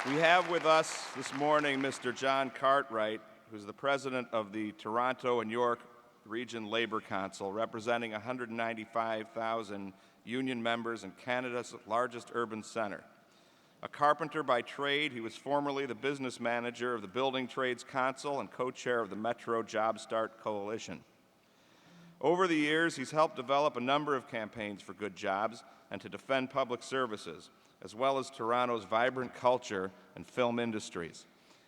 We have with us this morning Mr. John Cartwright, who's the president of the Toronto and York Region Labor Council, representing 195,000 union members in Canada's largest urban center. A carpenter by trade, he was formerly the business manager of the Building Trades Council and co-chair of the Metro Jobstart Coalition. Over the years, he's helped develop a number of campaigns for good jobs and to defend public services, as well as Toronto's vibrant culture and film industries.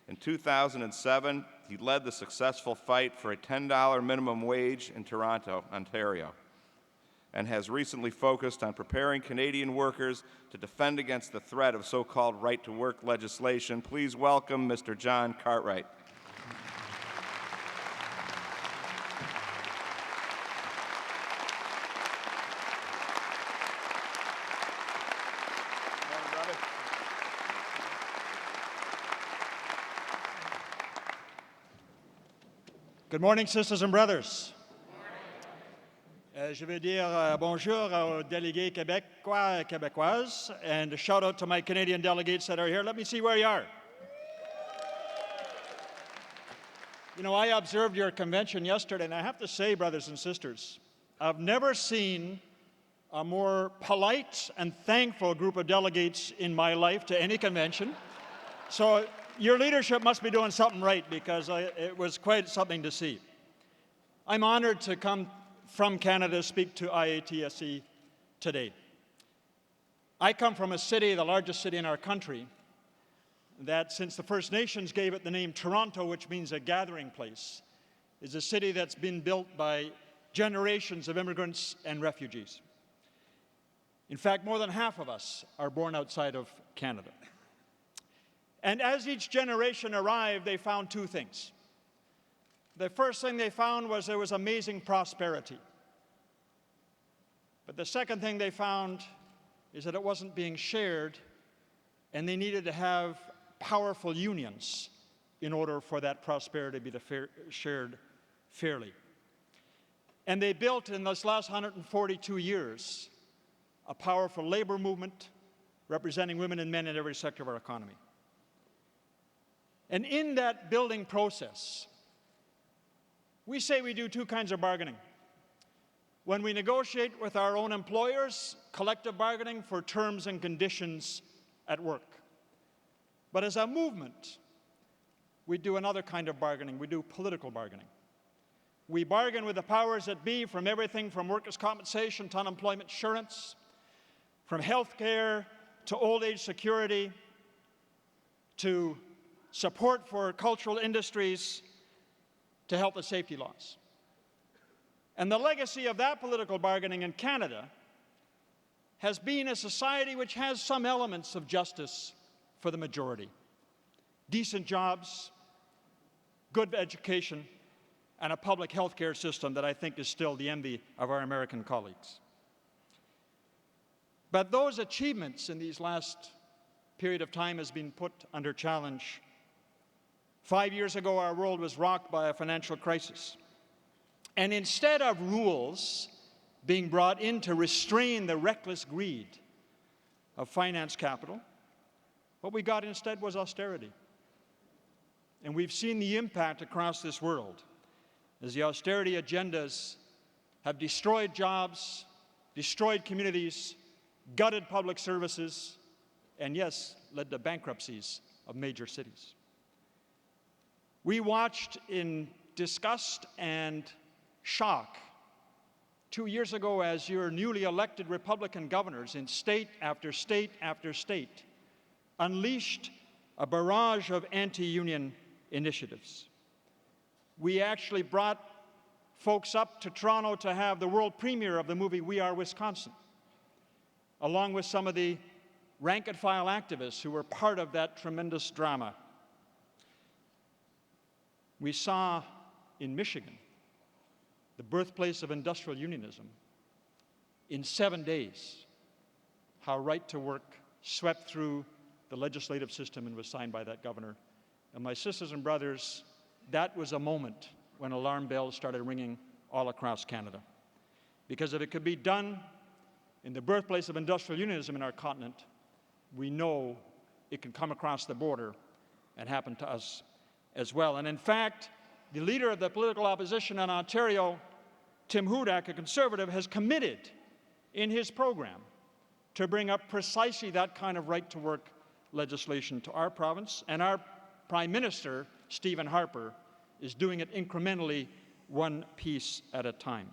In 2007, he led the successful fight for a $10 minimum wage in Toronto, Ontario, and has recently focused on preparing Canadian workers to defend against the threat of so-called right-to-work legislation. Please welcome Mr. John Cartwright. Good morning, sisters and brothers. Je veux dire bonjour aux délégués québécois et québécoises, and a shout out to my Canadian delegates that are here. Let me see where you are. You know, I observed your convention yesterday, and I have to say, brothers and sisters, I've never seen a more polite and thankful group of delegates in my life to any convention. So your leadership must be doing something right, because it was quite something to see. I'm honored to come from Canada to speak to IATSE today. I come from a city, the largest city in our country, that since the First Nations gave it the name Toronto, which means a gathering place, is a city that's been built by generations of immigrants and refugees. In fact, more than half of us are born outside of Canada. And as each generation arrived, they found two things. The first thing they found was there was amazing prosperity. But the second thing they found is that it wasn't being shared, and they needed to have powerful unions in order for that prosperity to be shared fairly. And they built in this last 142 years a powerful labor movement representing women and men in every sector of our economy. And in that building process, we say we do two kinds of bargaining. When we negotiate with our own employers, collective bargaining for terms and conditions at work. But as a movement, we do another kind of bargaining. We do political bargaining. We bargain with the powers that be, from everything from workers' compensation to unemployment insurance, from health care to old age security, to support for cultural industries, to health and safety laws. And the legacy of that political bargaining in Canada has been a society which has some elements of justice for the majority. Decent jobs, good education, and a public health care system that I think is still the envy of our American colleagues. But those achievements in these last period of time has been put under challenge. 5 years ago, our world was rocked by a financial crisis. And instead of rules being brought in to restrain the reckless greed of finance capital, what we got instead was austerity. And we've seen the impact across this world as the austerity agendas have destroyed jobs, destroyed communities, gutted public services, and yes, led to bankruptcies of major cities. We watched in disgust and shock 2 years ago as your newly elected Republican governors in state after state after state unleashed a barrage of anti-union initiatives. We actually brought folks up to Toronto to have the world premiere of the movie We Are Wisconsin, along with some of the rank-and-file activists who were part of that tremendous drama. We saw in Michigan, the birthplace of industrial unionism, in 7 days, how right to work swept through the legislative system and was signed by that governor. And my sisters and brothers, that was a moment when alarm bells started ringing all across Canada. Because if it could be done in the birthplace of industrial unionism in our continent, we know it can come across the border and happen to us as well. And in fact, the leader of the political opposition in Ontario, Tim Hudak, a Conservative, has committed in his program to bring up precisely that kind of right-to-work legislation to our province. And our Prime Minister, Stephen Harper, is doing it incrementally, one piece at a time.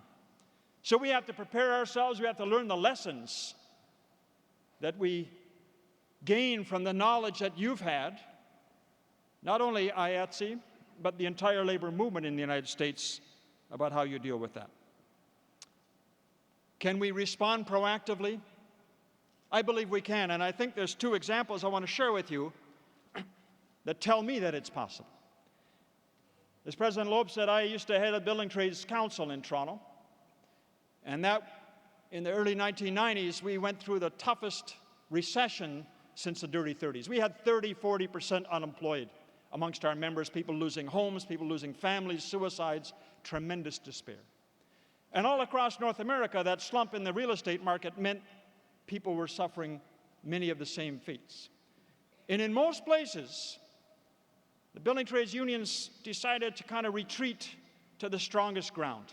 So we have to prepare ourselves. We have to learn the lessons that we gain from the knowledge that you've had, not only IATSE, but the entire labor movement in the United States, about how you deal with that. Can we respond proactively? I believe we can, and I think there's two examples I want to share with you that tell me that it's possible. As President Loeb said, I used to head a building trades council in Toronto, and that in the early 1990s, we went through the toughest recession since the dirty 30s. We had 40% unemployed amongst our members, people losing homes, people losing families, suicides, tremendous despair. And all across North America, that slump in the real estate market meant people were suffering many of the same fates. And in most places, the building trades unions decided to kind of retreat to the strongest ground.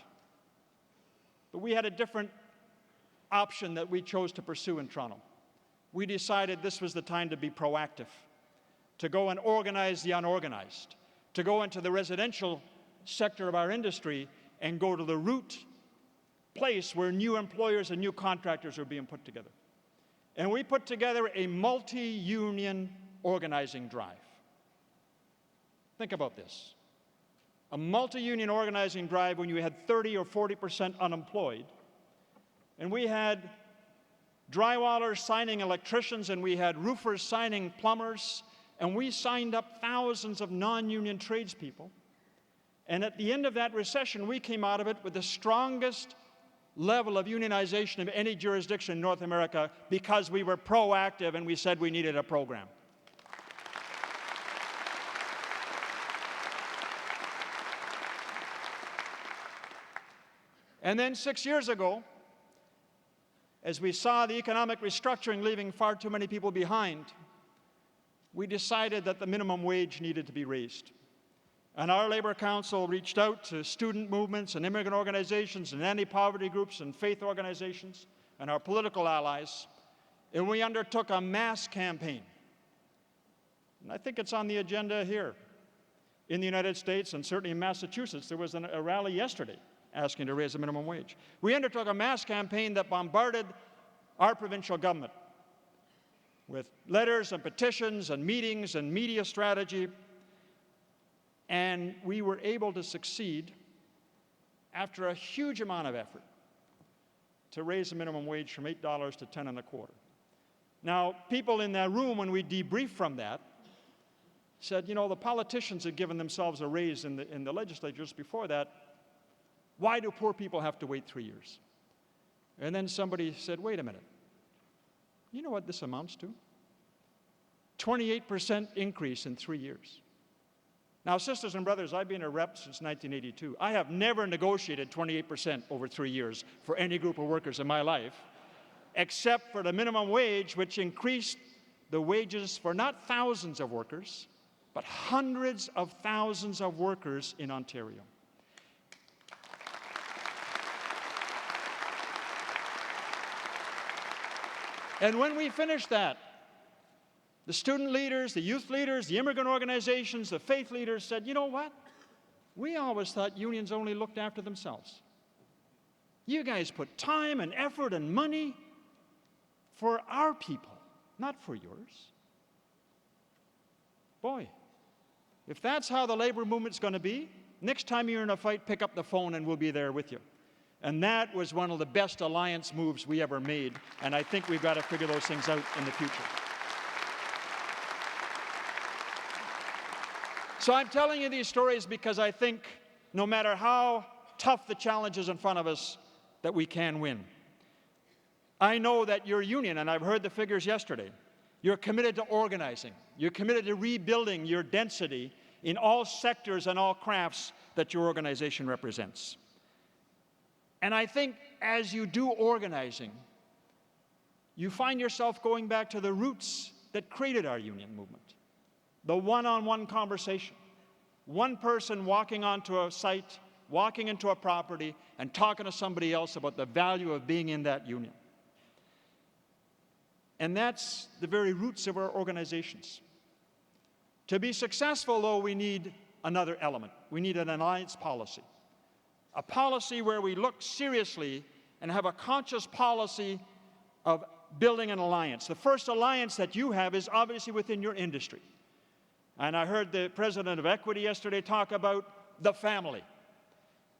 But we had a different option that we chose to pursue in Toronto. We decided this was the time to be proactive, to go and organize the unorganized, to go into the residential sector of our industry and go to the root place where new employers and new contractors are being put together. And we put together a multi-union organizing drive. Think about this. A multi-union organizing drive when you had 30 or 40% unemployed, and we had drywallers signing electricians, and we had roofers signing plumbers, and we signed up thousands of non-union tradespeople. And at the end of that recession, we came out of it with the strongest level of unionization of any jurisdiction in North America because we were proactive and we said we needed a program. And then 6 years ago, as we saw the economic restructuring leaving far too many people behind, we decided that the minimum wage needed to be raised. And our Labor Council reached out to student movements and immigrant organizations and anti-poverty groups and faith organizations and our political allies, and we undertook a mass campaign. And I think it's on the agenda here in the United States and certainly in Massachusetts. There was a rally yesterday asking to raise the minimum wage. We undertook a mass campaign that bombarded our provincial government with letters and petitions and meetings and media strategy. And we were able to succeed after a huge amount of effort to raise the minimum wage from $8 to $10.25. Now, people in that room, when we debriefed from that, said, you know, the politicians had given themselves a raise in the legislatures before that. Why do poor people have to wait 3 years? And then somebody said, wait a minute. You know what this amounts to? 28% increase in 3 years. Now, sisters and brothers, I've been a rep since 1982. I have never negotiated 28% over 3 years for any group of workers in my life, except for the minimum wage, which increased the wages for not thousands of workers, but hundreds of thousands of workers in Ontario. And when we finished that, the student leaders, the youth leaders, the immigrant organizations, the faith leaders said, you know what? We always thought unions only looked after themselves. You guys put time and effort and money for our people, not for yours. Boy, if that's how the labor movement's going to be, next time you're in a fight, pick up the phone and we'll be there with you. And that was one of the best alliance moves we ever made, and I think we've got to figure those things out in the future. So I'm telling you these stories because I think no matter how tough the challenges in front of us, that we can win. I know that your union, and I've heard the figures yesterday, you're committed to organizing. You're committed to rebuilding your density in all sectors and all crafts that your organization represents. And I think as you do organizing, you find yourself going back to the roots that created our union movement. The one-on-one conversation. One person walking onto a site, walking into a property, and talking to somebody else about the value of being in that union. And that's the very roots of our organizations. To be successful, though, we need another element. We need an alliance policy. A policy where we look seriously and have a conscious policy of building an alliance. The first alliance that you have is obviously within your industry. And I heard the president of Equity yesterday talk about the family.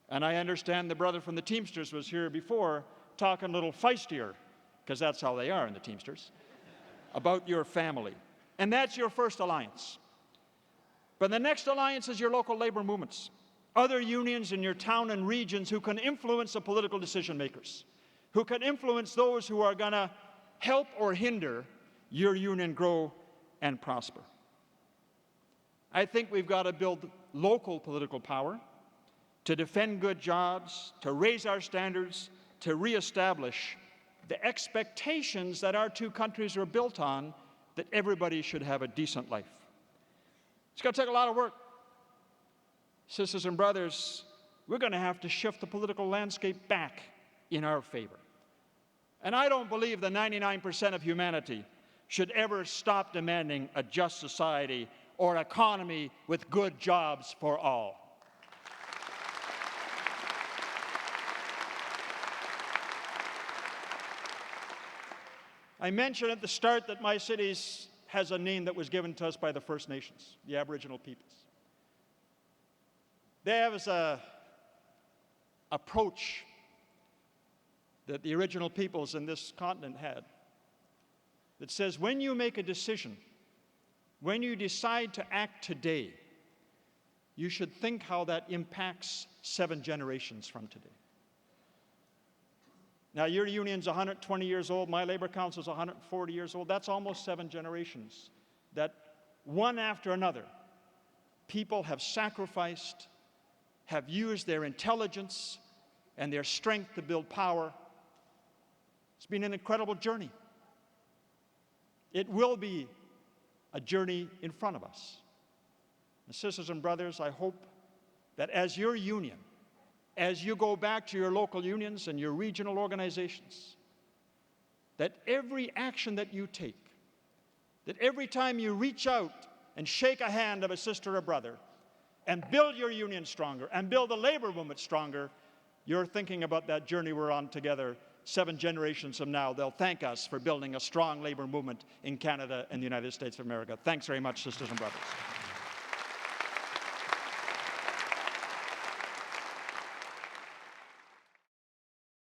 And I understand the brother from the Teamsters was here before talking a little feistier, because that's how they are in the Teamsters, about your family. And that's your first alliance. But the next alliance is your local labor movements. Other unions in your town and regions who can influence the political decision makers, who can influence those who are going to help or hinder your union grow and prosper. I think we've got to build local political power to defend good jobs, to raise our standards, to reestablish the expectations that our two countries are built on, that everybody should have a decent life. It's going to take a lot of work. Sisters and brothers, we're going to have to shift the political landscape back in our favor. And I don't believe the 99% of humanity should ever stop demanding a just society or economy with good jobs for all. I mentioned at the start that my city has a name that was given to us by the First Nations, the Aboriginal peoples. They have an approach that the original peoples in this continent had that says when you make a decision, when you decide to act today, you should think how that impacts 7 generations from today. Now, your union's 120 years old, my labor council's 140 years old. That's almost 7 generations that, one after another, people have sacrificed, have used their intelligence and their strength to build power. It's been an incredible journey. It will be a journey in front of us. And sisters and brothers, I hope that as your union, as you go back to your local unions and your regional organizations, that every action that you take, that every time you reach out and shake a hand of a sister or brother and build your union stronger and build the labor movement stronger, you're thinking about that journey we're on together. 7 generations from now, they'll thank us for building a strong labor movement in Canada and the United States of America. Thanks very much, sisters and brothers.